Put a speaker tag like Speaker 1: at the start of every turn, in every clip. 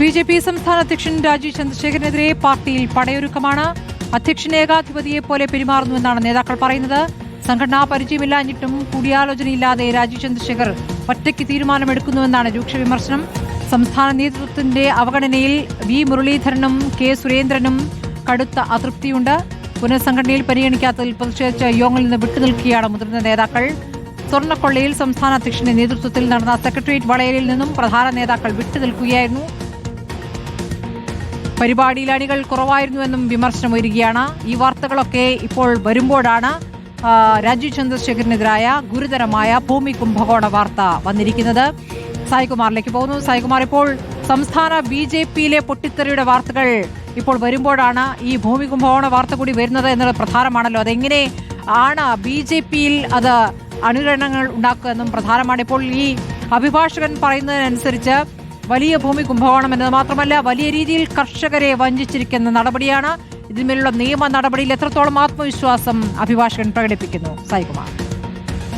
Speaker 1: BJP സംസ്ഥാന അധ്യക്ഷൻ രാജീവ് ചന്ദ്രശേഖരനെതിരെ പാർട്ടിയിൽ പടയൊരുക്കമാണ്. അധ്യക്ഷൻ ഏകാധിപതിയെ പോലെ പെരുമാറുന്നുവെന്നാണ് നേതാക്കൾ പറയുന്നത്. സംഘടനാ പരിചയമില്ലാഞ്ഞിട്ടും കൂടിയാലോചനയില്ലാതെ രാജീവ് ചന്ദ്രശേഖർ ഒറ്റയ്ക്ക് തീരുമാനമെടുക്കുന്നുവെന്നാണ് രൂക്ഷ വിമർശനം. സംസ്ഥാന നേതൃത്വത്തിന്റെ അവഗണനയിൽ വി മുരളീധരനും കെ സുരേന്ദ്രനും കടുത്ത അതൃപ്തിയുണ്ട്. പുനഃസംഘടനയിൽ പരിഗണിക്കാത്തതിൽ പ്രതിഷേധിച്ച് യോഗങ്ങളിൽ നിന്ന് വിട്ടുനിൽക്കുകയാണ് മുതിർന്ന നേതാക്കൾ. സ്വർണ്ണക്കൊള്ളയിൽ സംസ്ഥാന അധ്യക്ഷന്റെ നേതൃത്വത്തിൽ നടന്ന സെക്രട്ടേറിയറ്റ് വളയലിൽ നിന്നും പ്രധാന നേതാക്കൾ വിട്ടുനിൽക്കുകയായിരുന്നു. പരിപാടിയിൽ അണികൾ കുറവായിരുന്നുവെന്നും വിമർശനം ഉയരുകയാണ്. ഈ വാർത്തകളൊക്കെ ഇപ്പോൾ വരുമ്പോഴാണ് രാജീവ് ചന്ദ്രശേഖരനെതിരായ ഗുരുതരമായ ഭൂമി കുംഭകോണ വാർത്ത വന്നിരിക്കുന്നത്. സായികുമാറിലേക്ക് പോകുന്നു. സായികുമാർ, ഇപ്പോൾ സംസ്ഥാന BJPയിലെ പൊട്ടിത്തെറിയുടെ വാർത്തകൾ ഇപ്പോൾ വരുമ്പോഴാണ് ഈ ഭൂമി കുംഭകോണ വാർത്ത കൂടി വരുന്നത് എന്നുള്ളത് പ്രധാനമാണല്ലോ. അതെങ്ങനെ ആണ് BJPയിൽ അത് അനുകരണങ്ങൾ ഉണ്ടാക്കുക എന്നും പ്രധാനമാണ്. ഇപ്പോൾ ഈ അഭിഭാഷകൻ പറയുന്നതിനനുസരിച്ച് വലിയ ഭൂമി കുംഭകോണം എന്നത് മാത്രമല്ല, വലിയ രീതിയിൽ കർഷകരെ വഞ്ചിച്ചിരിക്കുന്ന നടപടിയാണ്. ഇതിന്മേലുള്ള നിയമ നടപടിയിൽ എത്രത്തോളം ആത്മവിശ്വാസം അഭിഭാഷകൻ പ്രകടിപ്പിക്കുന്നു? സായികുമാർ.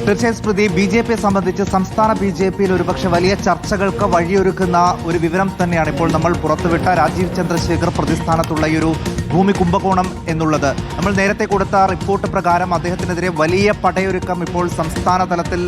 Speaker 2: തീർച്ചയായും സ്മൃതി, BJPയെ സംബന്ധിച്ച് സംസ്ഥാന BJPയിൽ ഒരുപക്ഷെ വലിയ ചർച്ചകൾക്ക് വഴിയൊരുക്കുന്ന ഒരു വിവരം തന്നെയാണ് ഇപ്പോൾ നമ്മൾ പുറത്തുവിട്ട രാജീവ് ചന്ദ്രശേഖർ പ്രതിസ്ഥാനത്തുള്ള ഈ ഒരു ഭൂമി കുംഭകോണം എന്നുള്ളത്. നമ്മൾ നേരത്തെ കൊടുത്ത റിപ്പോർട്ട് പ്രകാരം അദ്ദേഹത്തിനെതിരെ വലിയ പടയൊരുക്കം ഇപ്പോൾ സംസ്ഥാന തലത്തിൽ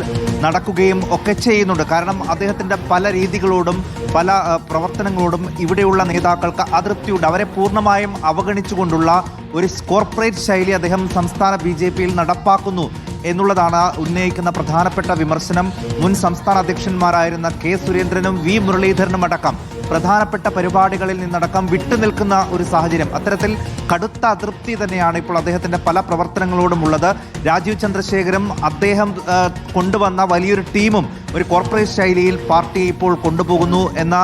Speaker 2: നടക്കുകയും ഒക്കെ ചെയ്യുന്നുണ്ട്. കാരണം അദ്ദേഹത്തിൻ്റെ പല രീതികളോടും പല പ്രവർത്തനങ്ങളോടും ഇവിടെയുള്ള നേതാക്കൾക്ക് അതൃപ്തിയുണ്ട്. അവരെ പൂർണ്ണമായും അവഗണിച്ചുകൊണ്ടുള്ള ഒരു കോർപ്പറേറ്റ് ശൈലി അദ്ദേഹം സംസ്ഥാന BJPയിൽ നടപ്പാക്കുന്നു എന്നുള്ളതാണ് ഉന്നയിക്കുന്ന പ്രധാനപ്പെട്ട വിമർശനം. മുൻ സംസ്ഥാന അധ്യക്ഷന്മാരായിരുന്ന കെ സുരേന്ദ്രനും വി മുരളീധരനും അടക്കം പ്രധാനപ്പെട്ട പരിപാടികളിൽ നിന്നടക്കം വിട്ടുനിൽക്കുന്ന ഒരു സാഹചര്യം. അത്തരത്തിൽ കടുത്ത അതൃപ്തി തന്നെയാണ് ഇപ്പോൾ അദ്ദേഹത്തിൻ്റെ പല പ്രവർത്തനങ്ങളോടും ഉള്ളത്. രാജീവ് ചന്ദ്രശേഖരും അദ്ദേഹം കൊണ്ടുവന്ന വലിയൊരു ടീമും ഒരു കോർപ്പറേറ്റ് ശൈലിയിൽ പാർട്ടി ഇപ്പോൾ കൊണ്ടുപോകുന്നു എന്ന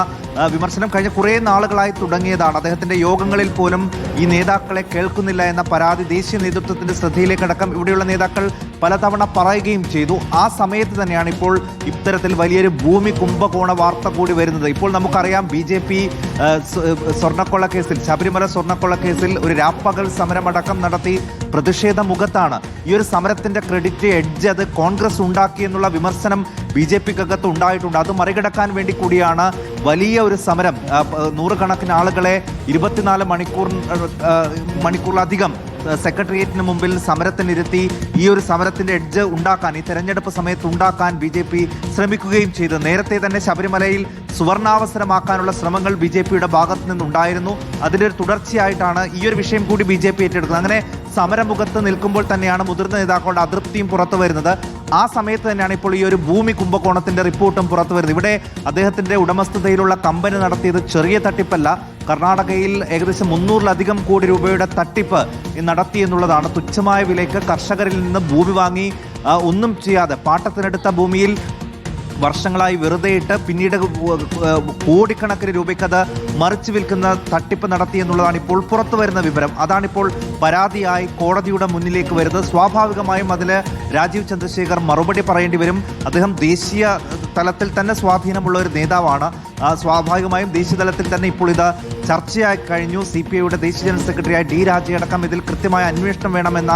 Speaker 2: വിമർശനം കഴിഞ്ഞ കുറേ നാളുകളായി തുടങ്ങിയതാണ്. അദ്ദേഹത്തിൻ്റെ യോഗങ്ങളിൽ പോലും ഈ നേതാക്കളെ കേൾക്കുന്നില്ല എന്ന പരാതി ദേശീയ നേതൃത്വത്തിൻ്റെ ശ്രദ്ധയിലേക്കടക്കം ഇവിടെയുള്ള നേതാക്കൾ പലതവണ പറയുകയും ചെയ്തു. ആ സമയത്ത് തന്നെയാണ് ഇപ്പോൾ ഇത്തരത്തിൽ വലിയൊരു ഭൂമി കുംഭകോണ വാർത്ത കൂടി വരുന്നത്. ഇപ്പോൾ നമുക്കറിയാം BJP സ്വർണ്ണക്കൊള്ള കേസിൽ, ശബരിമല സ്വർണ്ണക്കൊള്ള കേസിൽ ഒരു രാപ്പകൽ സമരമടക്കം നടത്തി പ്രതിഷേധ മുഖത്താണ്. ഈ ഒരു സമരത്തിൻ്റെ ക്രെഡിറ്റ് എഡ്ജ് അത് കോൺഗ്രസ് ഉണ്ടാക്കി എന്നുള്ള വിമർശനം BJPക്കകത്ത് ഉണ്ടായിട്ടുണ്ട്. അത് മറികടക്കാൻ വേണ്ടി കൂടിയാണ് വലിയ ഒരു സമരം. നൂറുകണക്കിന് ആളുകളെ 24 മണിക്കൂറിലധികം സെക്രട്ടേറിയറ്റിന് മുമ്പിൽ സമരത്തിനിരുത്തി ഈ ഒരു സമരത്തിൻ്റെ എഡ്ജ് ഉണ്ടാക്കാൻ, ഈ തെരഞ്ഞെടുപ്പ് സമയത്ത് ഉണ്ടാക്കാൻ BJP ശ്രമിക്കുകയും ചെയ്തു. നേരത്തെ തന്നെ ശബരിമലയിൽ സുവർണാവസരമാക്കാനുള്ള ശ്രമങ്ങൾ BJPയുടെ ഭാഗത്ത് നിന്നുണ്ടായിരുന്നു. അതിൻ്റെ ഒരു തുടർച്ചയായിട്ടാണ് ഈ ഒരു വിഷയം കൂടി BJP ഏറ്റെടുക്കുന്നത്. അങ്ങനെ സമരമുഖത്ത് നിൽക്കുമ്പോൾ തന്നെയാണ് മുതിർന്ന നേതാക്കളുടെ അതൃപ്തിയും പുറത്തു വരുന്നത്. ആ സമയത്ത് തന്നെയാണ് ഇപ്പോൾ ഈ ഒരു ഭൂമി കുംഭകോണത്തിൻ്റെ റിപ്പോർട്ടും പുറത്തു വരുന്നത്. ഇവിടെ അദ്ദേഹത്തിൻ്റെ ഉടമസ്ഥതയിലുള്ള കമ്പനി നടത്തിയത് ചെറിയ തട്ടിപ്പല്ല. കർണാടകയിൽ ഏകദേശം 300-ലധികം കോടി രൂപയുടെ തട്ടിപ്പ് നടത്തി എന്നുള്ളതാണ്. തുച്ഛമായ വിലയ്ക്ക് കർഷകരിൽ നിന്ന് ഭൂമി വാങ്ങി ഒന്നും ചെയ്യാതെ പാട്ടത്തിനെടുത്ത ഭൂമിയിൽ വർഷങ്ങളായി വെറുതെയിട്ട് പിന്നീട് കോടിക്കണക്കിന് രൂപയ്ക്കത് മറിച്ചു വിൽക്കുന്ന തട്ടിപ്പ് നടത്തി എന്നുള്ളതാണ് ഇപ്പോൾ പുറത്തു വരുന്ന വിവരം. അതാണിപ്പോൾ പരാതിയായി കോടതിയുടെ മുന്നിലേക്ക് വരുന്നത്. സ്വാഭാവികമായും അതിൽ രാജീവ് ചന്ദ്രശേഖർ മറുപടി പറയേണ്ടി വരും. അദ്ദേഹം ദേശീയ തലത്തിൽ തന്നെ സ്വാധീനമുള്ള ഒരു നേതാവാണ്. സ്വാഭാവികമായും ദേശീയ തലത്തിൽ തന്നെ ഇപ്പോൾ ഇത് ചർച്ചയായി കഴിഞ്ഞു. CPIയുടെ ദേശീയ ജനറൽ സെക്രട്ടറിയായ D രാജയടക്കം ഇതിൽ കൃത്യമായ അന്വേഷണം വേണമെന്ന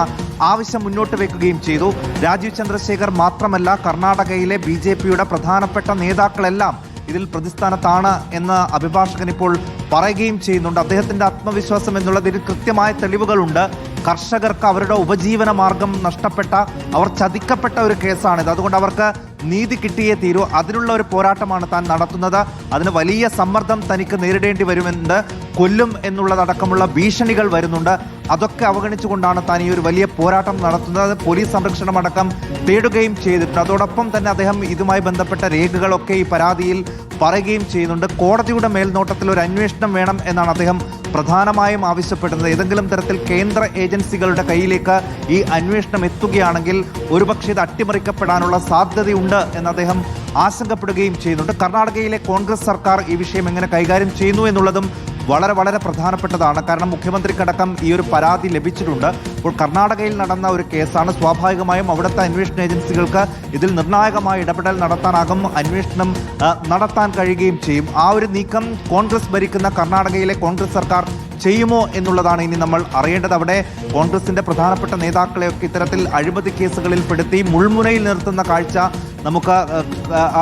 Speaker 2: ആവശ്യം മുന്നോട്ട് വെക്കുകയും ചെയ്തു. രാജീവ് ചന്ദ്രശേഖർ മാത്രമല്ല, കർണാടകയിലെ BJPയുടെ പ്രധാനപ്പെട്ട നേതാക്കളെല്ലാം ഇതിൽ പ്രതിസ്ഥാനത്താണ് എന്ന് അഭിഭാഷകൻ ഇപ്പോൾ പറയുകയും ചെയ്യുന്നുണ്ട്. അദ്ദേഹത്തിൻ്റെ ആത്മവിശ്വാസം എന്നുള്ളതിൽ കൃത്യമായ തെളിവുകളുണ്ട്. കർഷകർക്ക് അവരുടെ ഉപജീവന മാർഗം നഷ്ടപ്പെട്ട, അവർ ചതിക്കപ്പെട്ട ഒരു കേസാണിത്. അതുകൊണ്ട് അവർക്ക് നീതി കിട്ടിയേ തീരൂ. അതിനുള്ള ഒരു പോരാട്ടമാണ് താൻ നടത്തുന്നത്. അതിന് വലിയ സമ്മർദ്ദം തനിക്ക് നേരിടേണ്ടി വരുമെന്ന്, കൊല്ലും എന്നുള്ളതടക്കമുള്ള ഭീഷണികൾ വരുന്നുണ്ട്. അതൊക്കെ അവഗണിച്ചുകൊണ്ടാണ് താൻ ഈ ഒരു വലിയ പോരാട്ടം നടത്തുന്നത്. പോലീസ് സംരക്ഷണം അടക്കം തേടുകയും ചെയ്തിട്ടുണ്ട്. അതോടൊപ്പം തന്നെ അദ്ദേഹം ഇതുമായി ബന്ധപ്പെട്ട രേഖകളൊക്കെ ഈ പരാതിയിൽ പറയുകയും ചെയ്യുന്നുണ്ട്. കോടതിയുടെ മേൽനോട്ടത്തിൽ ഒരു അന്വേഷണം വേണം എന്നാണ് അദ്ദേഹം പ്രധാനമായും ആവശ്യപ്പെടുന്നത്. ഏതെങ്കിലും തരത്തിൽ കേന്ദ്ര ഏജൻസികളുടെ കയ്യിലേക്ക് ഈ അന്വേഷണം എത്തുകയാണെങ്കിൽ ഒരുപക്ഷെ ഇത് അട്ടിമറിക്കപ്പെടാനുള്ള സാധ്യതയുണ്ട് എന്ന് അദ്ദേഹം ആശങ്കപ്പെടുകയും ചെയ്യുന്നുണ്ട്. കർണാടകയിലെ കോൺഗ്രസ് സർക്കാർ ഈ വിഷയം എങ്ങനെ കൈകാര്യം ചെയ്യുന്നു എന്നുള്ളതും വളരെ വളരെ പ്രധാനപ്പെട്ടതാണ്. കാരണം മുഖ്യമന്ത്രിക്കടക്കം ഈ ഒരു പരാതി ലഭിച്ചിട്ടുണ്ട്. ഇപ്പോൾ കർണാടകയിൽ നടന്ന ഒരു കേസാണ്. സ്വാഭാവികമായും അവിടുത്തെ അന്വേഷണ ഏജൻസികൾക്ക് ഇതിൽ നിർണായകമായ ഇടപെടൽ നടത്താനാകും, അന്വേഷണം നടത്താൻ കഴിയുകയും ചെയ്യും. ആ ഒരു നീക്കം കോൺഗ്രസ് ഭരിക്കുന്ന കർണാടകയിലെ കോൺഗ്രസ് സർക്കാർ ചെയ്യുമോ എന്നുള്ളതാണ് ഇനി നമ്മൾ അറിയേണ്ടത്. അവിടെ കോൺഗ്രസിന്റെ പ്രധാനപ്പെട്ട നേതാക്കളെയൊക്കെ ഇത്തരത്തിൽ അഴിമതി കേസുകളിൽ പെടുത്തി മുൾമുനയിൽ നിർത്തുന്ന കാഴ്ച നമുക്ക്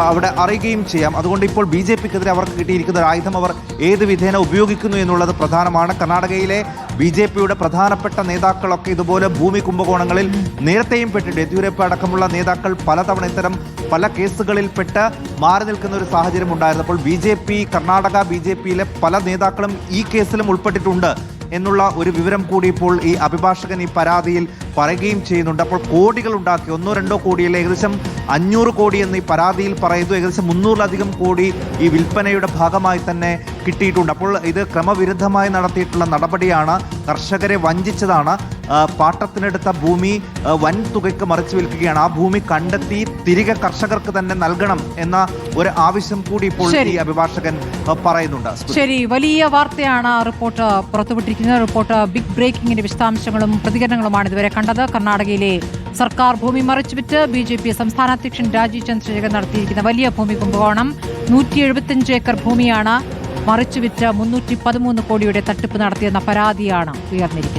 Speaker 2: അവിടെ അറിയുകയും ചെയ്യാം. അതുകൊണ്ട് ഇപ്പോൾ BJPക്കെതിരെ അവർക്ക് കിട്ടിയിരിക്കുന്ന ഒരു ആയുധം അവർ ഏത് വിധേന ഉപയോഗിക്കുന്നു എന്നുള്ളത് പ്രധാനമാണ്. കർണാടകയിലെ BJPയുടെ പ്രധാനപ്പെട്ട നേതാക്കളൊക്കെ ഇതുപോലെ ഭൂമി കുംഭകോണങ്ങളിൽ നേരത്തെയും പെട്ടിട്ട് യെദ്യൂരപ്പ അടക്കമുള്ള നേതാക്കൾ പലതവണ ഇത്തരം പല കേസുകളിൽ പെട്ട് മാറി നിൽക്കുന്ന ഒരു സാഹചര്യം ഉണ്ടായിരുന്നു. അപ്പോൾ കർണാടക BJPയിലെ പല നേതാക്കളും ഈ കേസിലും ഉൾപ്പെട്ടിട്ടുണ്ട് എന്നുള്ള ഒരു വിവരം കൂടി ഇപ്പോൾ ഈ അഭിഭാഷകൻ ഈ പരാതിയിൽ പറയുകയും ചെയ്യുന്നുണ്ട്. അപ്പോൾ കോടികൾ ഉണ്ടാക്കി 1-2 കോടിയല്ല, ഏകദേശം 500 കോടി എന്ന് ഈ പരാതിയിൽ പറയുന്നു. ഏകദേശം 300-ലധികം കോടി ഈ വിൽപ്പനയുടെ ഭാഗമായി തന്നെ കിട്ടിയിട്ടുണ്ട്. അപ്പോൾ ഇത് ക്രമവിരുദ്ധമായി നടത്തിയിട്ടുള്ള നടപടിയാണ്, കർഷകരെ വഞ്ചിച്ചതാണ്. പാട്ടത്തിനെടുത്ത ഭൂമി വൻ തുകയ്ക്ക് മറിച്ചു വിൽക്കുകയാണ്. ആ ഭൂമി കണ്ടെത്തി തിരികെ കർഷകർക്ക് തന്നെ നൽകണം എന്ന ഒരു ആവശ്യം കൂടി ഇപ്പോൾ ഈ അഭിഭാഷകൻ പറയുന്നുണ്ട്.
Speaker 1: ശരി, വലിയ വാർത്തയാണ് റിപ്പോർട്ട് പുറത്തുവിട്ടിരിക്കുന്നത്. റിപ്പോർട്ട് ബിഗ് ബ്രേക്കിംഗിന്റെ വിശദാംശങ്ങളും പ്രതികരണങ്ങളുമാണ് ഇതുവരെ കണ്ടത്. കർണാടകയിലെ സർക്കാർ ഭൂമി മറിച്ചുവിറ്റ് BJP സംസ്ഥാന അധ്യക്ഷൻ രാജീവ് ചന്ദ്രശേഖർ നടത്തിയിരിക്കുന്ന വലിയ ഭൂമി കുംഭകോണം 175 ഏക്കർ ഭൂമിയാണ് മറിച്ചുവിറ്റ് 313 കോടിയുടെ തട്ടിപ്പ് നടത്തിയെന്ന പരാതിയാണ് ഉയർന്നിരിക്കുന്നത്.